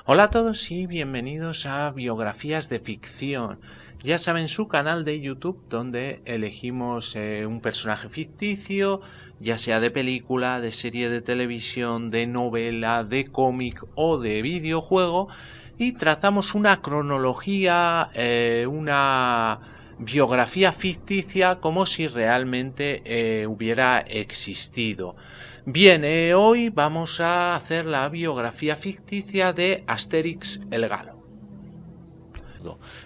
Hola a todos y bienvenidos a Biografías de Ficción. Ya saben, su canal de YouTube donde elegimos un personaje ficticio, ya sea de película, de serie de televisión, de novela, de cómic o de videojuego, y trazamos una cronología, una biografía ficticia como si realmente hubiera existido. Bien, hoy vamos a hacer la biografía ficticia de Asterix el Galo.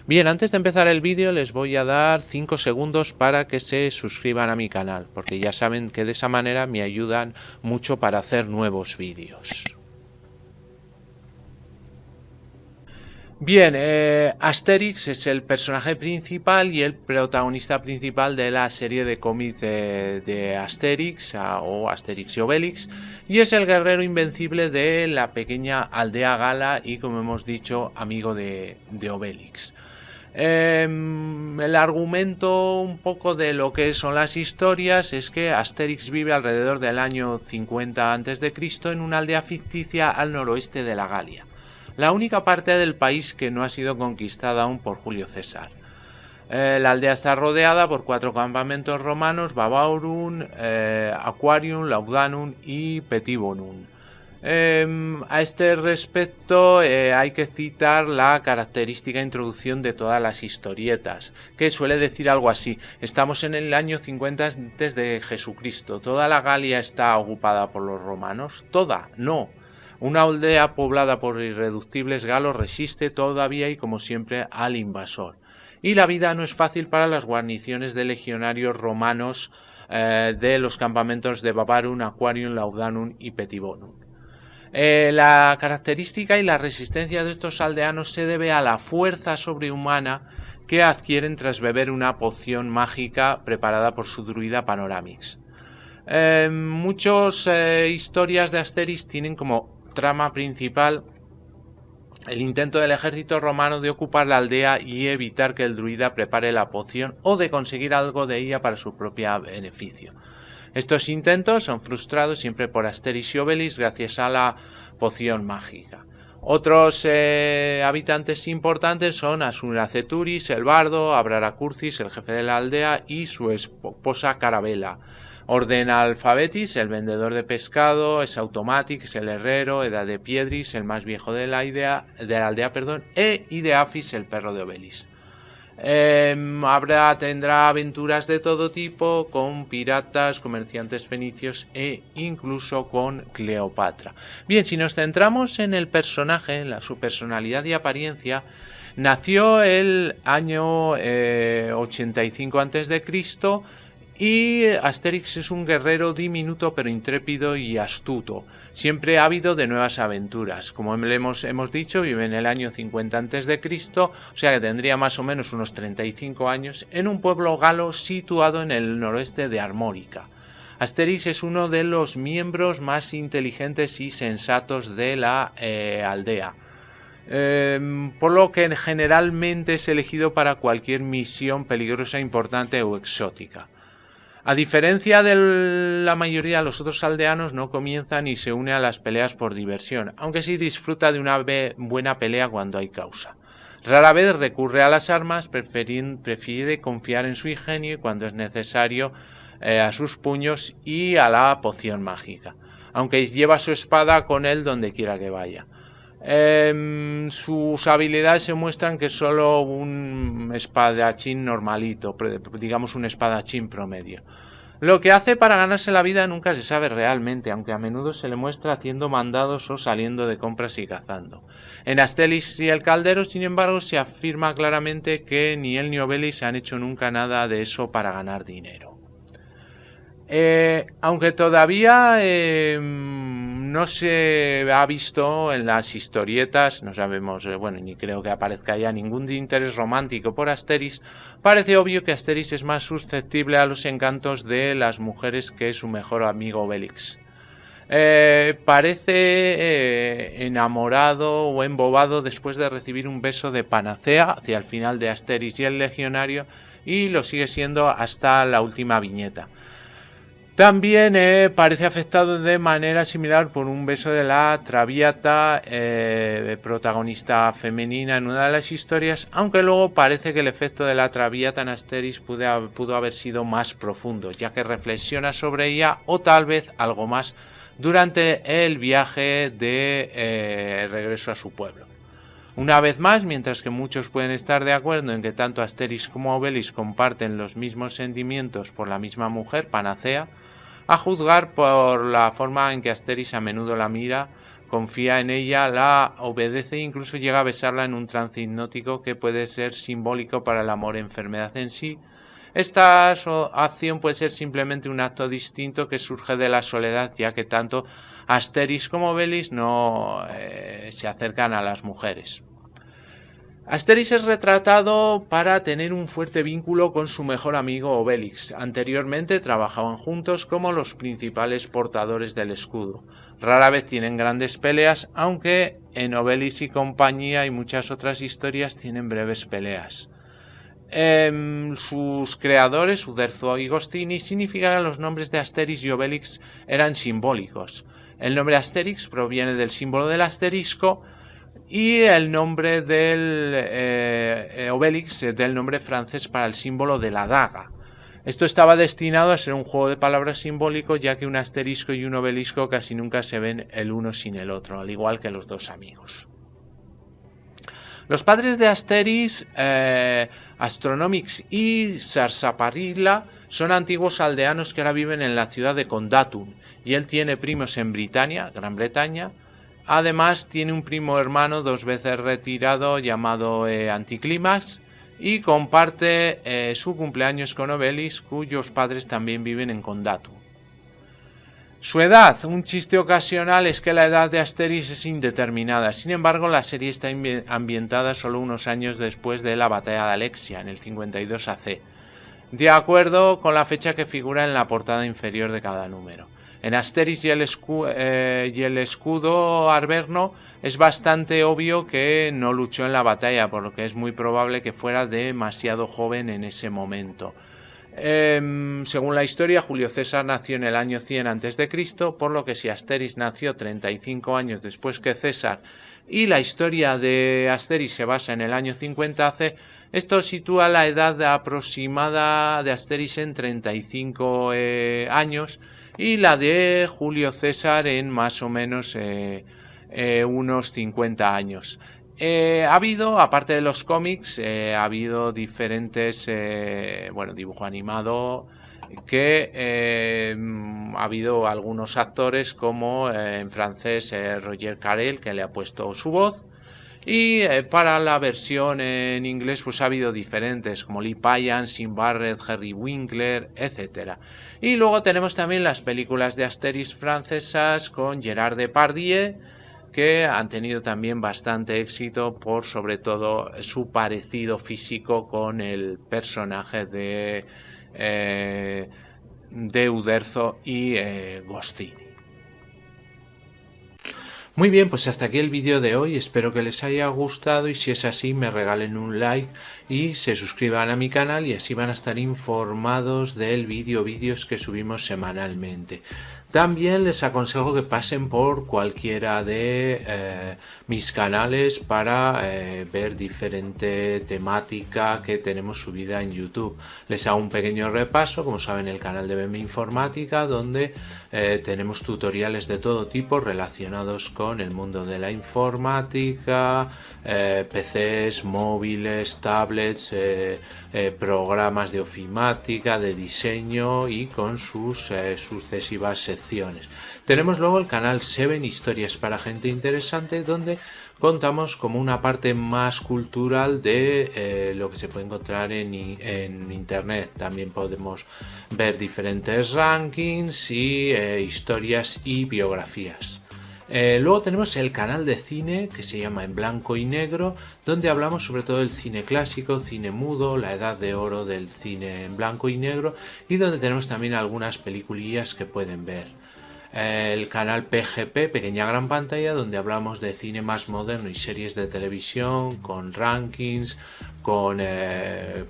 Bien, antes de empezar el vídeo les voy a dar 5 segundos para que se suscriban a mi canal, porque ya saben que de esa manera me ayudan mucho para hacer nuevos vídeos. Bien, Asterix es el personaje principal y el protagonista principal de la serie de cómics de Asterix o Asterix y Obelix, y es el guerrero invencible de la pequeña aldea gala y, como hemos dicho, amigo de Obelix. El argumento un poco de lo que son las historias es que Asterix vive alrededor del año 50 a.C. en una aldea ficticia al noroeste de la Galia, la única parte del país que no ha sido conquistada aún por Julio César. La aldea está rodeada por 4 campamentos romanos: Babaurum, Aquarium, Laudanum y Petibonum. A este respecto hay que citar la característica introducción de todas las historietas, que suele decir algo así: estamos en el año 50 antes de Jesucristo, ¿toda la Galia está ocupada por los romanos? Toda, no. Una aldea poblada por irreductibles galos resiste todavía y, como siempre, al invasor. Y la vida no es fácil para las guarniciones de legionarios romanos de los campamentos de Babarum, Aquarium, Laudanum y Petibonum. La característica y la resistencia de estos aldeanos se debe a la fuerza sobrehumana que adquieren tras beber una poción mágica preparada por su druida Panoramix. Muchas historias de Asterix tienen como trama principal el intento del ejército romano de ocupar la aldea y evitar que el druida prepare la poción o de conseguir algo de ella para su propio beneficio. Estos intentos son frustrados siempre por Asterix y Obelix gracias a la poción mágica. Otros habitantes importantes son Asurnaceturis, el bardo, Abraracurcis, el jefe de la aldea, y su esposa Carabela. Orden Alfabetis, el vendedor de pescado, Esautomatix, el herrero, Edad de Piedris, el más viejo de la aldea, e Ideafis, el perro de Obelix. Tendrá aventuras de todo tipo con piratas, comerciantes fenicios e incluso con Cleopatra. Bien, si nos centramos en el personaje, en su personalidad y apariencia, nació el año 85 a.C. y Asterix es un guerrero diminuto pero intrépido y astuto, siempre ávido de nuevas aventuras. Como hemos dicho, vive en el año 50 a.C., o sea que tendría más o menos unos 35 años, en un pueblo galo situado en el noroeste de Armórica. Asterix es uno de los miembros más inteligentes y sensatos de la aldea, por lo que generalmente es elegido para cualquier misión peligrosa, importante o exótica. A diferencia de la mayoría, los otros aldeanos no comienzan y se une a las peleas por diversión, aunque sí disfruta de una buena pelea cuando hay causa. Rara vez recurre a las armas, prefiere confiar en su ingenio y, cuando es necesario, a sus puños y a la poción mágica, aunque lleva su espada con él donde quiera que vaya. Sus habilidades se muestran que es solo un espadachín normalito, digamos un espadachín promedio. Lo que hace para ganarse la vida nunca se sabe realmente, aunque a menudo se le muestra haciendo mandados o saliendo de compras y cazando. En Asterix y el Caldero, sin embargo, se afirma claramente que ni él ni Obelix han hecho nunca nada de eso para ganar dinero. Aunque todavía no se ha visto en las historietas, no sabemos, ni creo que aparezca ya ningún interés romántico por Asterix, parece obvio que Asterix es más susceptible a los encantos de las mujeres que su mejor amigo Obelix. Parece enamorado o embobado después de recibir un beso de Panacea hacia el final de Asterix y el Legionario, y lo sigue siendo hasta la última viñeta. También parece afectado de manera similar por un beso de la Traviata, protagonista femenina en una de las historias, aunque luego parece que el efecto de la Traviata en Asterix pudo haber sido más profundo, ya que reflexiona sobre ella o tal vez algo más durante el viaje de regreso a su pueblo. Una vez más, mientras que muchos pueden estar de acuerdo en que tanto Asterix como Obelix comparten los mismos sentimientos por la misma mujer, Panacea, a juzgar por la forma en que Asterix a menudo la mira, confía en ella, la obedece e incluso llega a besarla en un trance hipnótico que puede ser simbólico para el amor enfermedad en sí. Esta acción puede ser simplemente un acto distinto que surge de la soledad, ya que tanto Asterix como Obelix no se acercan a las mujeres. Asterix es retratado para tener un fuerte vínculo con su mejor amigo Obelix. Anteriormente trabajaban juntos como los principales portadores del escudo. Rara vez tienen grandes peleas, aunque en Obelix y compañía y muchas otras historias tienen breves peleas. Sus creadores, Uderzo y Goscinny, significan que los nombres de Asterix y Obelix eran simbólicos. El nombre Asterix proviene del símbolo del asterisco, y el nombre del Obelix del nombre francés para el símbolo de la daga. Esto estaba destinado a ser un juego de palabras simbólico, ya que un asterisco y un obelisco casi nunca se ven el uno sin el otro, al igual que los dos amigos. Los padres de Asterix, Astronomix y Sarsaparilla, son antiguos aldeanos que ahora viven en la ciudad de Condatum, y él tiene primos en Britania, Gran Bretaña. Además tiene un primo hermano 2 veces retirado llamado Anticlímax, y comparte su cumpleaños con Obelix, cuyos padres también viven en Condatum. Su edad, un chiste ocasional es que la edad de Asterix es indeterminada. Sin embargo, la serie está ambientada solo unos años después de la batalla de Alexia, en el 52 AC, de acuerdo con la fecha que figura en la portada inferior de cada número. En Asterix y el escudo arverno es bastante obvio que no luchó en la batalla, por lo que es muy probable que fuera demasiado joven en ese momento. Según la historia, Julio César nació en el año 100 a.C., por lo que si Asterix nació 35 años después que César y la historia de Asterix se basa en el año 50 AC, esto sitúa la edad aproximada de Asterix en 35 años, y la de Julio César en más o menos unos 50 años. Ha habido, aparte de los cómics, ha habido diferentes, dibujo animado, que ha habido algunos actores como en francés Roger Carrel, que le ha puesto su voz. Y para la versión en inglés pues ha habido diferentes como Lee Payan, Sid Barrett, Henry Winkler, etc. Y luego tenemos también las películas de Asterix francesas con Gerard Depardieu, que han tenido también bastante éxito por sobre todo su parecido físico con el personaje de Uderzo y Goscinny. Muy bien, pues hasta aquí el vídeo de hoy, espero que les haya gustado y si es así me regalen un like y se suscriban a mi canal y así van a estar informados del vídeos que subimos semanalmente. También les aconsejo que pasen por cualquiera de mis canales para ver diferente temática que tenemos subida en YouTube. Les hago un pequeño repaso, como saben, el canal de BM Informática, donde tenemos tutoriales de todo tipo relacionados con el mundo de la informática, PCs, móviles, tablets, programas de ofimática, de diseño y con sus sucesivas secciones. Tenemos luego el canal 7 Historias para Gente Interesante, donde contamos como una parte más cultural de lo que se puede encontrar en internet. También podemos ver diferentes rankings y historias y biografías. Luego tenemos el canal de cine que se llama En Blanco y Negro, donde hablamos sobre todo del cine clásico, cine mudo, la edad de oro del cine en blanco y negro, y donde tenemos también algunas peliculillas que pueden ver. el canal PGP, Pequeña Gran Pantalla, donde hablamos de cine más moderno y series de televisión, con rankings, con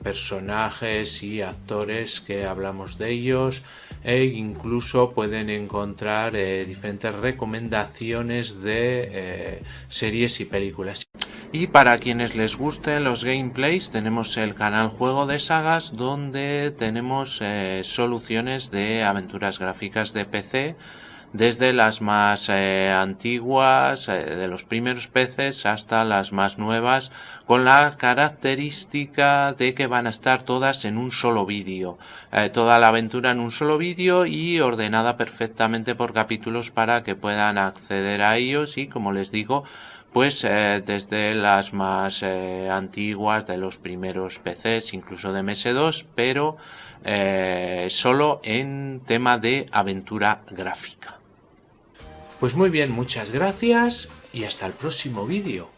personajes y actores que hablamos de ellos, e incluso pueden encontrar diferentes recomendaciones de series y películas. Y para quienes les gusten los gameplays, tenemos el canal Juego de Sagas, donde tenemos soluciones de aventuras gráficas de PC, desde las más antiguas, de los primeros PCs, hasta las más nuevas, con la característica de que van a estar todas en un solo vídeo, toda la aventura en un solo vídeo y ordenada perfectamente por capítulos para que puedan acceder a ellos. Y como les digo, pues desde las más antiguas, de los primeros PCs, incluso de MS2, pero solo en tema de aventura gráfica. Pues muy bien, muchas gracias y hasta el próximo vídeo.